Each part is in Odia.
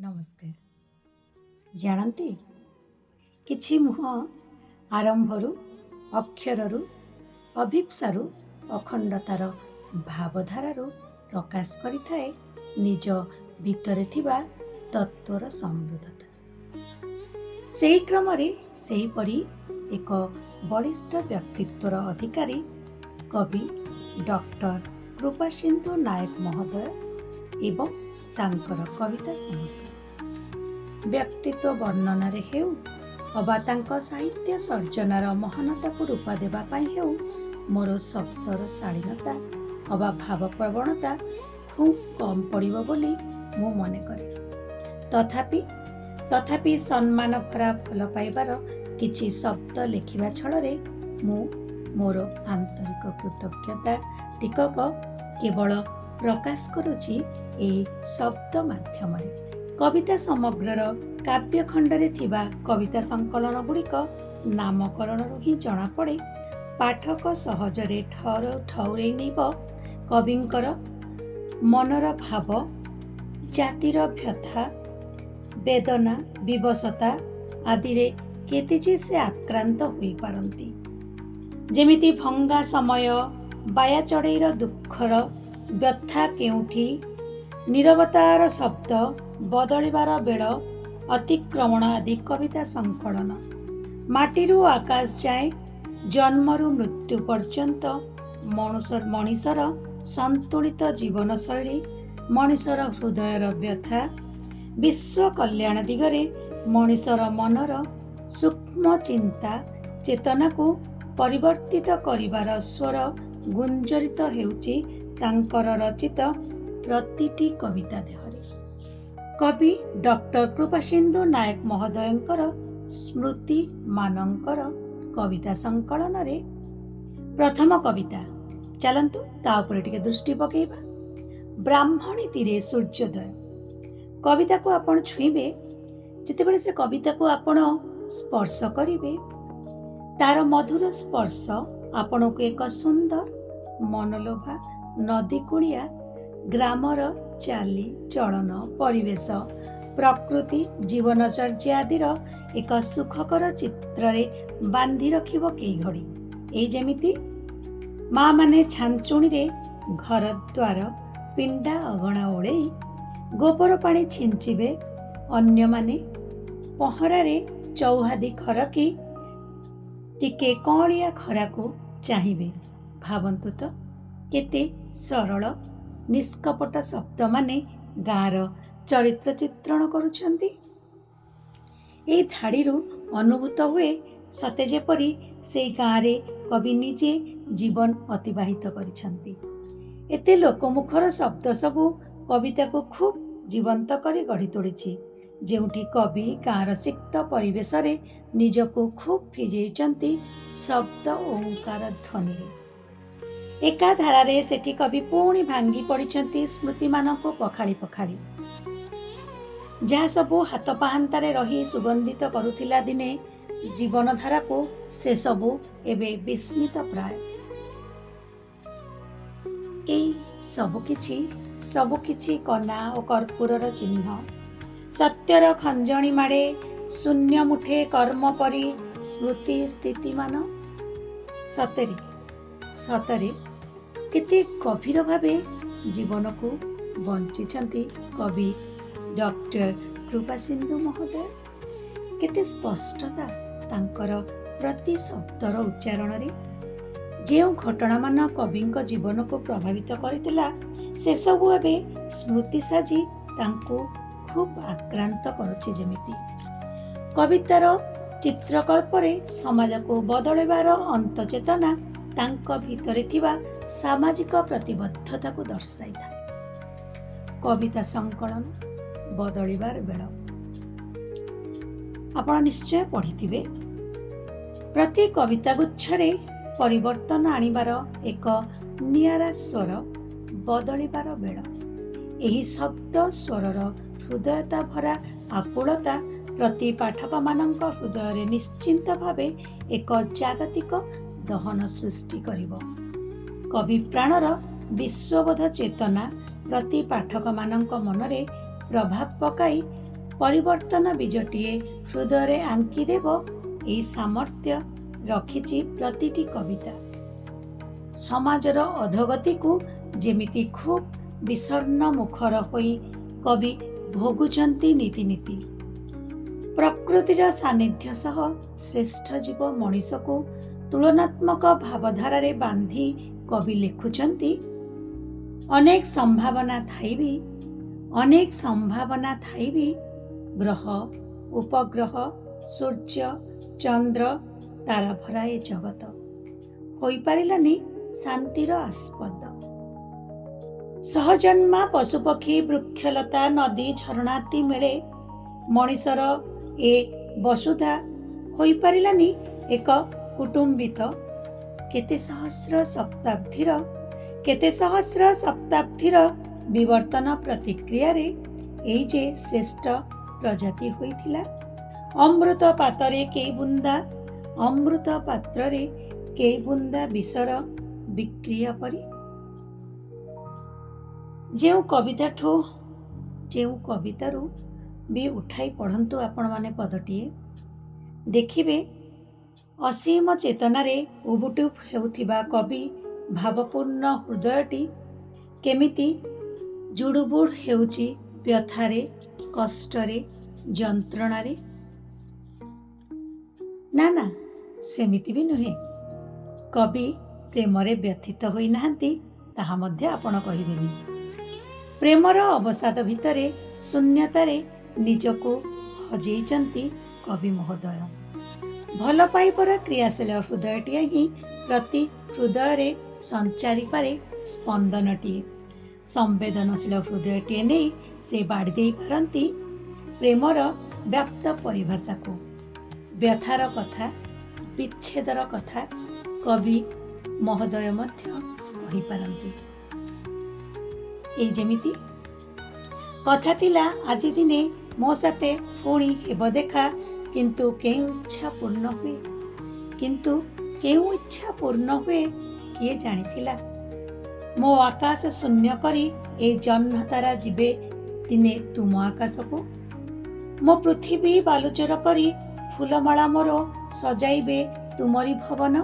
ନମସ୍କାର। ଜାଣନ୍ତି, କିଛି ମୁହଁ ଆରମ୍ଭରୁ ଅକ୍ଷରରୁ ଅଭିପ୍ସାରୁ ଅଖଣ୍ଡତାର ଭାବଧାରାରୁ ପ୍ରକାଶ କରିଥାଏ ନିଜ ଭିତରେ ଥିବା ତତ୍ତ୍ୱର ସମୃଦ୍ଧତା। ସେହି କ୍ରମରେ ସେହିପରି ଏକ ବଳିଷ୍ଠ ବ୍ୟକ୍ତିତ୍ୱର ଅଧିକାରୀ କବି ଡକ୍ଟର କୃପାସିନ୍ଧୁ ନାୟକ ମହୋଦୟ ଏବଂ ତାଙ୍କର କବିତା ସମଗ୍ର ବ୍ୟକ୍ତିତ୍ୱ ବର୍ଣ୍ଣନାରେ ହେଉ ଅବା ତାଙ୍କ ସାହିତ୍ୟ ସର୍ଜନାର ମହାନତାକୁ ରୂପ ଦେବା ପାଇଁ ହେଉ, ମୋର ଶବ୍ଦର ଶାଳୀନତା ଅବା ଭାବପ୍ରବଣତା ଖୁବ୍ କମ୍ ପଡ଼ିବ ବୋଲି ମୁଁ ମନେ କରେ। ତଥାପି ସମ୍ମାନ ଭରା ଭଲ ପାଇବାର କିଛି ଶବ୍ଦ ଲେଖିବା ଛଳରେ ମୁଁ ମୋର ଆନ୍ତରିକ କୃତଜ୍ଞତା ଟିକକ କେବଳ ପ୍ରକାଶ କରୁଛି ଏହି ଶବ୍ଦ ମାଧ୍ୟମରେ। କବିତା ସମଗ୍ରର କାବ୍ୟଖଣ୍ଡରେ ଥିବା କବିତା ସଂକଳନ ଗୁଡ଼ିକ ନାମକରଣରୁ ହିଁ ଜଣାପଡ଼େ ପାଠକ ସହଜରେ ଠଉରେଇ ନେବ କବିଙ୍କର ମନର ଭାବ, ଜାତିର ବ୍ୟଥା, ବେଦନା, ବିବଶତା ଆଦିରେ କେତେ ଯେ ସେ ଆକ୍ରାନ୍ତ ହୋଇପାରନ୍ତି। ଯେମିତି ଭଙ୍ଗା ସମୟ, ବାୟା ଚଢ଼େଇର ଦୁଃଖର ବ୍ୟଥା କେଉଁଠି, ନୀରବତାର ଶବ୍ଦ, ବଦଳିବାର ବେଳ, ଅତିକ୍ରମଣ ଆଦି କବିତା ସଂକଳନ ମାଟିରୁ ଆକାଶ ଯାଏ, ଜନ୍ମରୁ ମୃତ୍ୟୁ ପର୍ଯ୍ୟନ୍ତ ମଣିଷର ସନ୍ତୁଳିତ ଜୀବନଶୈଳୀ, ମଣିଷର ହୃଦୟର ବ୍ୟଥା, ବିଶ୍ୱ କଲ୍ୟାଣ ଦିଗରେ ମଣିଷର ମନର ସୂକ୍ଷ୍ମ ଚିନ୍ତା ଚେତନାକୁ ପରିବର୍ତ୍ତିତ କରିବାର ସ୍ୱର ଗୁଞ୍ଜରିତ ହେଉଛି ତାଙ୍କର ରଚିତ ପ୍ରତିଟି କବିତା ଦେହରେ। କବି ଡକ୍ଟର କୃପାସିନ୍ଧୁ ନାୟକ ମହୋଦୟଙ୍କର ସ୍ମୃତି ମାନଙ୍କର କବିତା ସଂକଳନରେ ପ୍ରଥମ କବିତା, ଚାଲନ୍ତୁ ତା ଉପରେ ଟିକେ ଦୃଷ୍ଟି ପକେଇବା। ବ୍ରାହ୍ମଣୀ ତୀରେ ସୂର୍ଯ୍ୟୋଦୟ। କବିତାକୁ ଆପଣ ଛୁଇଁବେ, ଯେତେବେଳେ ସେ କବିତାକୁ ଆପଣ ସ୍ପର୍ଶ କରିବେ, ତାର ମଧୁର ସ୍ପର୍ଶ ଆପଣଙ୍କୁ ଏକ ସୁନ୍ଦର ମନଲୋଭା ନଦୀ କୂଳିଆ ଗ୍ରାମର ଚାଲି ଚଳନ, ପରିବେଶ, ପ୍ରକୃତି, ଜୀବନଚର୍ଯ୍ୟା ଆଦିର ଏକ ସୁଖକର ଚିତ୍ରରେ ବାନ୍ଧି ରଖିବ କେଇ ଘଡ଼ି। ଏଇ ଯେମିତି ମା ମାନେ ଛାଞ୍ଚୁଣିରେ ଘର ଦ୍ୱାର ପିଣ୍ଡା ଅଗଣା ଓଳେଇ ଗୋବର ପାଣି ଛିଞ୍ଚିବେ, ଅନ୍ୟମାନେ ପହଁରାରେ ଚଉହାଦି ଖରକି ଟିକେ କଅଁଳିଆ ଖରାକୁ ଚାହିଁବେ। ଭାବନ୍ତୁ ତ, କେତେ ସରଳ ନିଷ୍କପଟ ଶବ୍ଦମାନେ ଗାଁର ଚରିତ୍ର ଚିତ୍ରଣ କରୁଛନ୍ତି। ଏହି ଧାଡ଼ିରୁ ଅନୁଭୂତ ହୁଏ ସତେ ଯେପରି ସେଇ ଗାଁରେ କବି ନିଜେ ଜୀବନ ଅତିବାହିତ କରିଛନ୍ତି। ଏତେ ଲୋକମୁଖର ଶବ୍ଦ ସବୁ କବିତାକୁ ଖୁବ୍ ଜୀବନ୍ତ କରି ଗଢ଼ି ତୋଳିଛି। ଯେଉଁଠି କବି ଗାଁର ସିକ୍ତ ପରିବେଶରେ ନିଜକୁ ଖୁବ୍ ଭିଜେଇଛନ୍ତି ଶବ୍ଦ ଓଁକାର ଧ୍ୱନିରେ। ଏକା ଧାରାରେ ସେଠି କବି ପୁଣି ଭାଙ୍ଗି ପଡ଼ିଛନ୍ତି ସ୍ମୃତିମାନଙ୍କୁ ପଖାଳି ପଖାଳି। ଯାହା ସବୁ ହାତ ପାହାନ୍ତାରେ ରହି ସୁଗନ୍ଧିତ କରୁଥିଲା ଦିନେ ଜୀବନଧାରାକୁ, ସେସବୁ ଏବେ ବିସ୍ମୃତ ପ୍ରାୟ। ଏଇ ସବୁକିଛି କନା ଓ କର୍ପୂରର ଚିହ୍ନ। ସତ୍ୟର ଖଞ୍ଜଣି ମାଡ଼େ ଶୂନ୍ୟ ମୁଠେ କର୍ମ ପରି ସ୍ମୃତି ସ୍ଥିତିମାନ। ସତରେ କେତେ ଗଭୀର ଭାବେ ଜୀବନକୁ ବଞ୍ଚିଛନ୍ତି କବି ଡକ୍ଟର କୃପାସିନ୍ଧୁ ମହୋଦୟ। କେତେ ସ୍ପଷ୍ଟତା ତାଙ୍କର ପ୍ରତି ଶବ୍ଦର ଉଚ୍ଚାରଣରେ। ଯେଉଁ ଘଟଣାମାନ କବିଙ୍କ ଜୀବନକୁ ପ୍ରଭାବିତ କରିଥିଲା, ସେସବୁ ଏବେ ସ୍ମୃତି ସାଜି ତାଙ୍କୁ ଖୁବ୍ ଆକ୍ରାନ୍ତ କରୁଛି। ଯେମିତି କବିତାର ଚିତ୍ରକଳ୍ପରେ ସମାଜକୁ ବଦଳାଇବାର ଅନ୍ତଚେତନା ତାଙ୍କ ଭିତରେ ଥିବା ସାମାଜିକ ପ୍ରତିବଦ୍ଧତାକୁ ଦର୍ଶାଇଥାଏ। କବିତା ସଂକଳନ ବଦଳିବାର ବେଳ ଆପଣ ନିଶ୍ଚୟ ପଢ଼ିଥିବେ। ପ୍ରତି କବିତା ଗୁଚ୍ଛରେ ପରିବର୍ତ୍ତନ ଆଣିବାର ଏକ ନିଆରା ସ୍ୱର, ବଦଳିବାର ବେଳ। ଏହି ଶବ୍ଦ ସ୍ୱରର ହୃଦୟତା ଭରା ଆକୁଳତା ପ୍ରତି ପାଠକମାନଙ୍କ ହୃଦୟରେ ନିଶ୍ଚିନ୍ତ ଭାବେ ଏକ ଜାଗତିକ ଦହନ ସୃଷ୍ଟି କରିବ। କବି ପ୍ରାଣର ବିଶ୍ୱବୋଧ ଚେତନା ପ୍ରତି ପାଠକମାନଙ୍କ ମନରେ ପ୍ରଭାବ ପକାଇ ପରିବର୍ତ୍ତନ ବୀଜଟିଏ ହୃଦୟରେ ଆଙ୍କିଦେବ, ଏହି ସାମର୍ଥ୍ୟ ରଖିଛି ପ୍ରତିଟି କବିତା। ସମାଜର ଅଧୋଗତିକୁ ଯେମିତି ଖୁବ୍ ବିଷର୍ଣ୍ଣ ମୁଖର ହୋଇ କବି ଭୋଗୁଛନ୍ତି ନୀତି ନୀତି। ପ୍ରକୃତିର ସାନ୍ନିଧ୍ୟ ସହ ଶ୍ରେଷ୍ଠ ଜୀବ ମଣିଷକୁ ତୁଳନାତ୍ମକ ଭାବଧାରାରେ ବାନ୍ଧି କବି ଲେଖୁଛନ୍ତି, ଅନେକ ସମ୍ଭାବନା ଥାଇ ବି ଗ୍ରହ, ଉପଗ୍ରହ, ସୂର୍ଯ୍ୟ, ଚନ୍ଦ୍ର, ତାରାଭରା ଏ ଜଗତ ହୋଇପାରିଲାନି ଶାନ୍ତିର ଆସ୍ପଦ। ସହଜନ୍ମା ପଶୁପକ୍ଷୀ, ବୃକ୍ଷଲତା, ନଦୀ, ଝରଣାତି ମିଳେ ମଣିଷର ଏ ବସୁଧା ହୋଇପାରିଲାନି ଏକ କୁଟୁମ୍ବିତ। କେତେ ସହସ୍ର ଶତାବ୍ଦୀର ବିବର୍ତ୍ତନ ପ୍ରତିକ୍ରିୟାରେ ଏଇ ଯେ ଶ୍ରେଷ୍ଠ ପ୍ରଜାତି ହୋଇଥିଲା। ଅମୃତ ପାତ୍ରରେ କେଇ ବୁନ୍ଦା ବିଷର ବିକ୍ରିୟା ପରି। ଯେଉଁ କବିତାରୁ ବି ଉଠାଇ ପଢ଼ନ୍ତୁ ଆପଣମାନେ ପଦଟିଏ, ଦେଖିବେ ଅସୀମ ଚେତନାରେ ଉବୁଟୁବ ହେଉଥିବା କବି ଭାବପୂର୍ଣ୍ଣ ହୃଦୟଟି କେମିତି ଜୁଡ଼ୁବୁଡ଼ ହେଉଛି ବ୍ୟଥାରେ, କଷ୍ଟରେ, ଯନ୍ତ୍ରଣାରେ। ନା, ସେମିତି ବି ନୁହେଁ। କବି ପ୍ରେମରେ ବ୍ୟଥିତ ହୋଇନାହାନ୍ତି, ତାହା ମଧ୍ୟ ଆପଣ କହିବେନି। ପ୍ରେମର ଅବସାଦ ଭିତରେ, ଶୂନ୍ୟତାରେ ନିଜକୁ ହଜେଇଛନ୍ତି କବି ମହୋଦୟ। ଭଲ ପାଇବାର କ୍ରିୟାଶୀଳ ହୃଦୟଟିଏ ହିଁ ପ୍ରତି ହୃଦୟରେ ସଞ୍ଚାରିପାରେ ସ୍ପନ୍ଦନଟିଏ। ସମ୍ବେଦନଶୀଳ ହୃଦୟଟିଏ ନେଇ ସେ ବାଡ଼ି ଦେଇପାରନ୍ତି ପ୍ରେମର ବ୍ୟାପ୍ତ ପରିଭାଷାକୁ। ବ୍ୟଥାର କଥା, ବିଚ୍ଛେଦର କଥା କବି ମହୋଦୟ ମଧ୍ୟ କହିପାରନ୍ତି। ଏଇ ଯେମିତି କଥା ଥିଲା, ଆଜି ଦିନେ ମୋ ସାଥେ ପୁଣି ହେବ ଦେଖା, କିନ୍ତୁ କେଉଁ ଇଚ୍ଛା ପୂର୍ଣ୍ଣ ହୁଏ କିଏ ଜାଣିଥିଲା। ମୋ ଆକାଶ ଶୂନ୍ୟ କରି ଏଇ ଜହ୍ନ ତାରା ଯିବେ ଦିନେ ତୁମ ଆକାଶକୁ। ମୋ ପୃଥିବୀ ବାଲୁଚର କରି ଫୁଲମାଳା ମୋର ସଜାଇବେ ତୁମରି ଭବନ।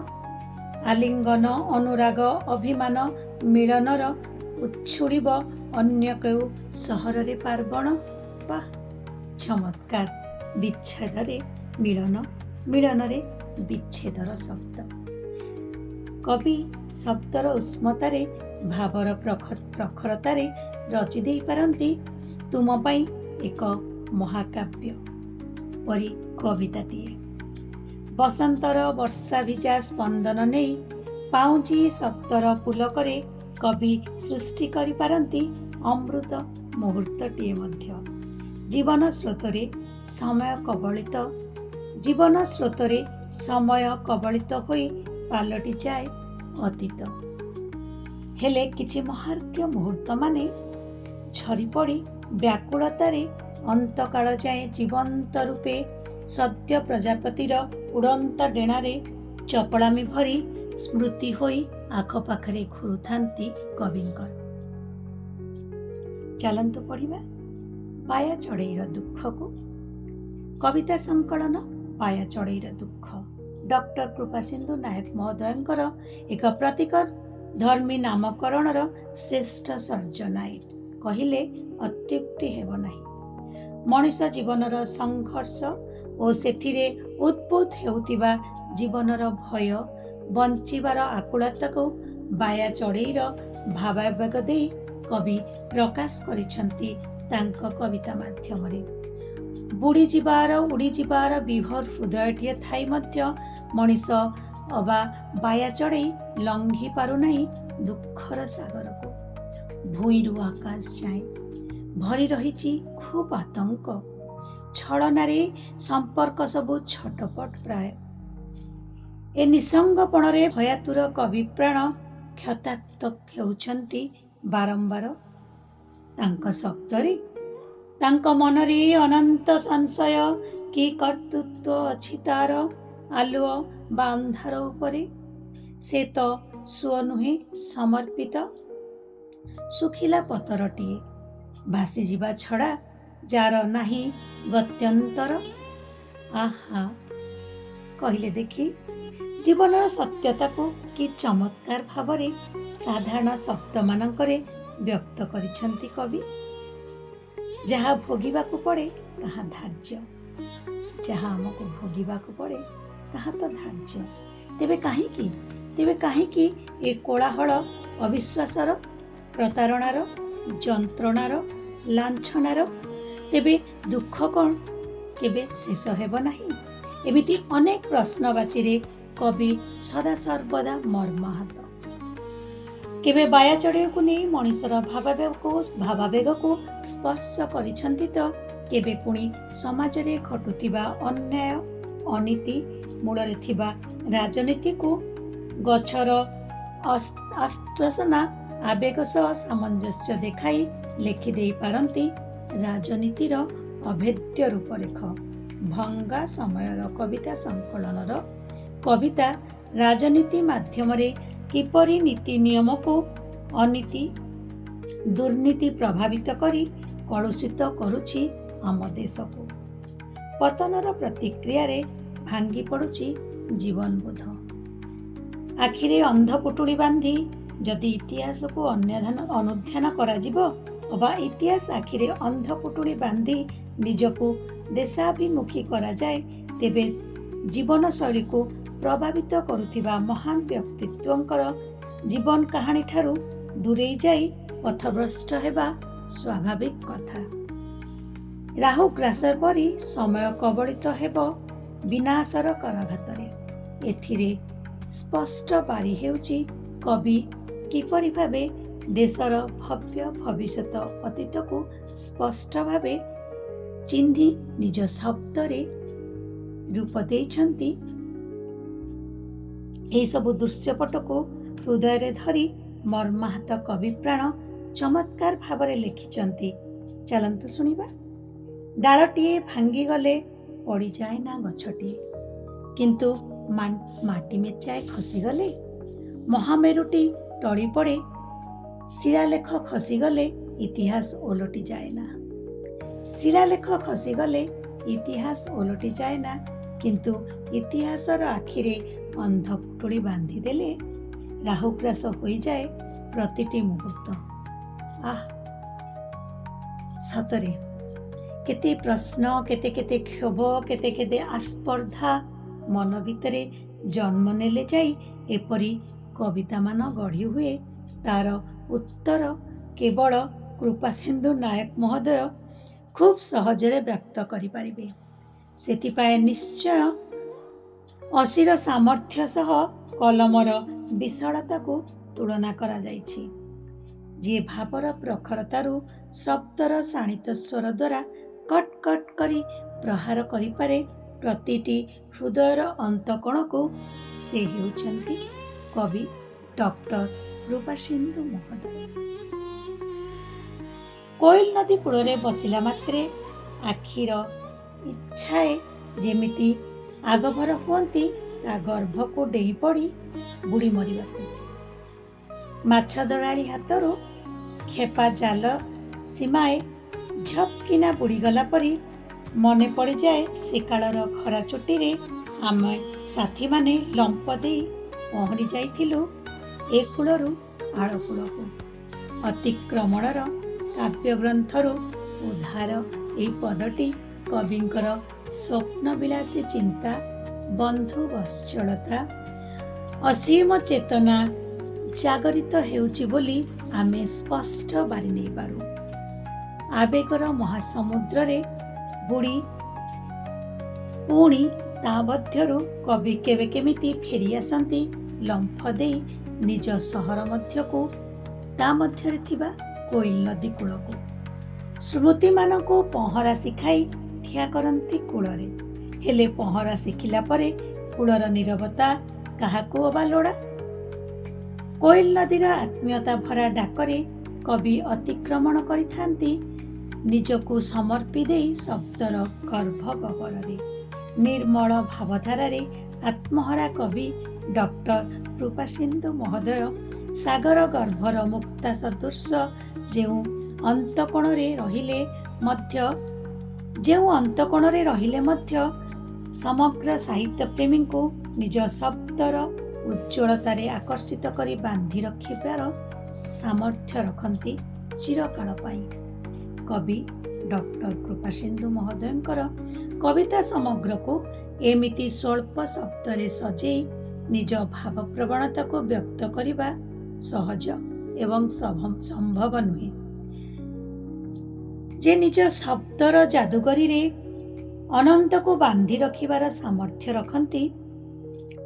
ଆଲିଙ୍ଗନ, ଅନୁରାଗ, ଅଭିମାନ, ମିଳନର ଉଛୁଳିବ ଅନ୍ୟ କେଉଁ ସହରରେ ପାର୍ବଣ। ବା ଚମତ୍କାର! ବିଚ୍ଛେଦରେ ମିଳନ, ମିଳନରେ ବିଚ୍ଛେଦର ଶବ୍ଦ। କବି ଶବ୍ଦର ଉଷ୍ମତାରେ, ଭାବର ପ୍ରଖରତାରେ ରଚି ଦେଇପାରନ୍ତି ତୁମ ପାଇଁ ଏକ ମହାକାବ୍ୟ ପରି କବିତାଟିଏ। ବସନ୍ତର ବର୍ଷା ଭିଜା ସ୍ପନ୍ଦନ ନେଇ ପାଉଁଜି ଶବ୍ଦର ପୁଲକରେ କବି ସୃଷ୍ଟି କରିପାରନ୍ତି ଅମୃତ ମୁହୂର୍ତ୍ତଟିଏ ମଧ୍ୟ। ଜୀବନ ସ୍ରୋତରେ ସମୟ କବଳିତ ହୋଇ ପାଲଟି ଯାଏ ଅତୀତ। ହେଲେ କିଛି ମହାର୍ଘ୍ୟ ମୁହୂର୍ତ୍ତମାନେ ଝରିପଡ଼ି ବ୍ୟାକୁଳତାରେ ଅନ୍ତକାଳ ଯାଏ ଜୀବନ୍ତ ରୂପେ ସଦ୍ୟ ପ୍ରଜାପତିର ଉଡ଼ନ୍ତା ଡେଣାରେ ଚପଳାମି ଭରି ସ୍ମୃତି ହୋଇ ଆଖପାଖରେ ଘୁରୁଥାନ୍ତି କବିଙ୍କର। ଚାଲନ୍ତୁ ପଢ଼ିବା ପାୟା ଚଢ଼େଇର ଦୁଃଖକୁ। କବିତା ସଂକଳନ ପାୟା ଚଢ଼େଇର ଦୁଃଖ ଡକ୍ଟର କୃପାସିନ୍ଧୁ ନାୟକ ମହୋଦୟଙ୍କର ଏକ ପ୍ରତୀକ ଧର୍ମୀ ନାମକରଣର ଶ୍ରେଷ୍ଠ ସର୍ଜନାଇଟ୍ କହିଲେ ଅତ୍ୟୁକ୍ତି ହେବ ନାହିଁ। ମଣିଷ ଜୀବନର ସଂଘର୍ଷ ଓ ସେଥିରେ ଉଦ୍ଭୁତ ହେଉଥିବା ଜୀବନର ଭୟ, ବଞ୍ଚିବାର ଆକୁଳତାକୁ ବାୟା ଚଢ଼େଇର ଭାବାବେଗ ଦେଇ କବି ପ୍ରକାଶ କରିଛନ୍ତି ତାଙ୍କ କବିତା ମାଧ୍ୟମରେ। ବୁଡ଼ିଯିବାର, ଉଡ଼ିଯିବାର ବିଭୋର ହୃଦୟଟିଏ ଥାଇ ମଧ୍ୟ ମଣିଷ ଅବା ବାୟା ଚଢ଼େଇ ଲଙ୍ଘି ପାରୁନାହିଁ ଦୁଃଖର ସାଗରକୁ। ଭୂଇଁରୁ ଆକାଶ ଯାଏଁ ଭରି ରହିଛି ଖୁବ୍ ଆତଙ୍କ। ଛଳନାରେ ସମ୍ପର୍କ ସବୁ ଛଟପଟ ପ୍ରାୟ। ଏ ନିଃସଙ୍ଗପଣରେ ଭୟାତୁର କବି ପ୍ରାଣ କ୍ଷତାକ୍ତ ହେଉଛନ୍ତି ବାରମ୍ବାର। ତାଙ୍କ ଶବ୍ଦରେ, ତାଙ୍କ ମନରେ ଅନନ୍ତ ସଂଶୟ। କି କର୍ତ୍ତୃତ୍ୱ ଅଛି ତାର ଆଲୁଅ ବା ଅନ୍ଧାର ଉପରେ? ସେ ତ ସୁଅ ନୁହେଁ ସମର୍ପିତ। ଶୁଖିଲା ପତରଟିଏ ଭାସିଯିବା ଛଡ଼ା जार नाही गत्यंतर। आहा कहले देखी जीवनर सत्यता को कि चमत्कार भावरे साधारण शब्द मानकरे व्यक्त करिछंती कवि। जहाँ भोगिबाकु पड़े ताहा धार्य, जहाँ आमको भोगिबाकु पड़े ताहा तो धार्य। तेबे काहींकि ए कोलाहल अविश्वासर, प्रतारणार, जंत्रणार, लांछनार तेबे दुख कौन केबे शेष हेब नाही? एमिति अनेक प्रश्नवाची कवि सदा सर्वदा मर्माहत। केबे बाया चढ़िया को नहीं मनीषर भावावेग को स्पर्श करिछंती तो केबे पुणी समाज रे घटुथिबा अन्याय अनीति मूलरे थिबा राजनीति को गछर आश्वासना आवेग सह सामंजस्य देखाई लेखि देई पारंती राजनीतिर अभेद्य रूपरेख। भंगा समयर कविता संकलनर कविता राजनीति माध्यम किपरि नीति नियम को अनीति दुर्नीति प्रभावित करी कलुषित करुछि आम देश को। पतनर प्रतिक्रिया रे भांगी पड़ुछि जीवनबोध। आखिरे अंध पुटुड़ी बांधी जदि इतिहास को अनुध्यान कराजिबो अबा इतिहास आखिरे अंध पुटुड़ी बांधी निजको देशाभिमुखी करा जाए तेबे जीवन शैली को प्रभावित करुथिबा महान व्यक्तित्वंकर जीवन कहानी ठारू दूरेई जाई पथभ्रष्ट हेबा स्वाभाविक कथा। राहु ग्रास परी समय कबलित हेब विनाशर कराघातरे। एथिरे स्पष्ट बारी हेउची कवि किपरि भावे देशर भव्य भविष्यत अतीत को स्पष्ट भावे चिन्हि निज शब्दरे रूप देइछन्ति। एही सबु दृश्यपट को हृदय रे धरी मर्माहत कवि प्राण चमत्कार भावरे लिखिछन्ति। चलन्तु सुनिबा। डालटीए भांगी गले पड़ी जाए ना गछटीए, किंतु माटी मेचाए खसी गले महामेरुटी टली पड़े। शिलालेख खसीगले इतिहास ओलटी जाए ना, शिलालेख खसीगले इतिहास ओलटी जाए ना, किंतु इतिहासर आखिरे अंध पुटुड़ी बांधी देले राहुग्रास होई जाए प्रतिटी मुहूर्त। आह सतरे केते प्रश्न, केते केते क्षोभ, केते केते आस्पर्धा मन भितरे जन्म नेले जाई एपरी कविता मान गढ़ी हुए। तार उत्तर केवल कृपासिंधु नायक महोदय खूब सहजरे व्यक्त करि पारिबे। सेथिपाय निश्चय असीर सामर्थ्य सह कलमर विशालता को तुलना करा जाइछि। जे भावर प्रखरतारु शब्दर शाणित स्वर द्वारा कट कट करी प्रहार करि पारे प्रतिटी हृदयर अंतकोण को से हेउछन्ति कवि डॉक्टर कृपासिंधु महोदय। कोइल नदी कूଳରେ बसिला मात्रे आखिर इच्छाए जेमिति आगभर हुअन्ति ता गर्भ को डेई पड़ी बुड़ी मरिबाकू। माछ दलाली हातरू खेपा जाल सीमाए झपकिना बुड़ीगला परी मने पड़ी जाए से कालर खरा चोटी रे आमे साथी माने लंप देई पहरी जाइथिलु ए कूलरू आड़ कूलकू। अतिक्रमणर काव्य ग्रंथरू उद्धार एई पदटी कविंकर स्वप्न विलासी चिंता, बंधु वत्सलता, असीम चेतना जागरित हेउची बोली आमे स्पष्ट बारी नहीं पारू। आवेगर महासमुद्र रे बुड़ी पुणी ता मध्यरू कवि केवे केमिति फेरी आसंती लंफ देई निज सहर मध्यकू, ता मध्यरे थिबा कोइल नदी कूलकू। स्मृति मानकू पहरा शिखाई ठिया करंती कूलरे, हेले पहरा शिखिला परे कूलर नीरवता काहाकू अबा लोड़ा। कोइल नदीर आत्मीयता भरा डाकरे कवि अतिक्रमण करिथांती निजकू समर्पी देई शब्दर गर्भ गगरे। निर्मल भावधारारे आत्महरा कवि डॉक्टर कृपासिंधु महोदय सागर गर्भर मुक्ता सदृश जेउ अंतकोणरे रहिले मध्य ଯେଉଁ ଅନ୍ତକୋଣରେ ରହିଲେ ମଧ୍ୟ ସମଗ୍ର ସାହିତ୍ୟ ପ୍ରେମୀଙ୍କୁ ନିଜ ଶବ୍ଦର ଉଜ୍ଜ୍ୱଳତାରେ ଆକର୍ଷିତ କରି ବାନ୍ଧି ରଖିବାର ସାମର୍ଥ୍ୟ ରଖନ୍ତି ଚିରକାଳ ପାଇଁ। କବି ଡକ୍ଟର କୃପାସିନ୍ଧୁ ମହୋଦୟଙ୍କର କବିତା ସମଗ୍ରକୁ ଏମିତି ସ୍ୱଳ୍ପ ଶବ୍ଦରେ ସଜେଇ ନିଜ ଭାବପ୍ରବଣତାକୁ ବ୍ୟକ୍ତ କରିବା ସହଜ ଏବଂ ସମ୍ଭବ ନୁହେଁ। ଯେ ନିଜ ଶବ୍ଦର ଜାଦୁଗରୀରେ ଅନନ୍ତକୁ ବାନ୍ଧି ରଖିବାର ସାମର୍ଥ୍ୟ ରଖନ୍ତି,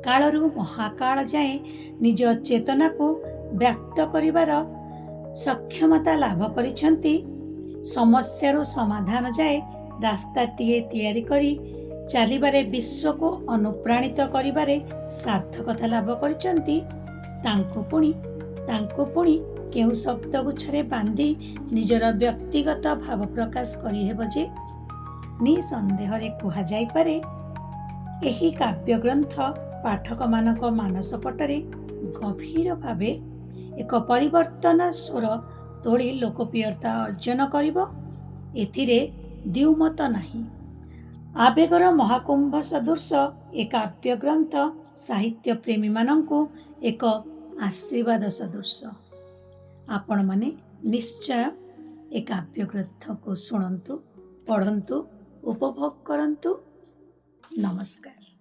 କାଳରୁ ମହାକାଳ ଯାଏଁ ନିଜ ଚେତନାକୁ ବ୍ୟକ୍ତ କରିବାର ସକ୍ଷମତା ଲାଭ କରିଛନ୍ତି, ସମସ୍ୟାରୁ ସମାଧାନ ଯାଏ ରାସ୍ତାଟିଏ ତିଆରି କରି ଚାଲିବାରେ ବିଶ୍ୱକୁ ଅନୁପ୍ରାଣିତ କରିବାରେ ସାର୍ଥକତା ଲାଭ କରିଛନ୍ତି, ତାଙ୍କୁ ପୁଣି କେଉଁ ଶବ୍ଦଗୁଚ୍ଛରେ ବାନ୍ଧି ନିଜର ବ୍ୟକ୍ତିଗତ ଭାବ ପ୍ରକାଶ କରିହେବ ଯେ? ନିଃସନ୍ଦେହରେ କୁହାଯାଇପାରେ, ଏହି କାବ୍ୟଗ୍ରନ୍ଥ ପାଠକମାନଙ୍କ ମାନସପଟରେ ଗଭୀର ଭାବେ ଏକ ପରିବର୍ତ୍ତନ ସ୍ୱର ତୋଳି ଲୋକପ୍ରିୟତା ଅର୍ଜନ କରିବ। ଏଥିରେ ଦ୍ୱିମତ ନାହିଁ। ଆବେଗର ମହାକୁମ୍ଭ ସଦୃଶ ଏ କାବ୍ୟଗ୍ରନ୍ଥ ସାହିତ୍ୟ ପ୍ରେମୀମାନଙ୍କୁ ଏକ ଆଶୀର୍ବାଦ ସଦୃଶ। ଆପଣମାନେ ନିଶ୍ଚୟ ଏ କାବ୍ୟଗ୍ରନ୍ଥକୁ ଶୁଣନ୍ତୁ, ପଢ଼ନ୍ତୁ, ଉପଭୋଗ କରନ୍ତୁ। ନମସ୍କାର।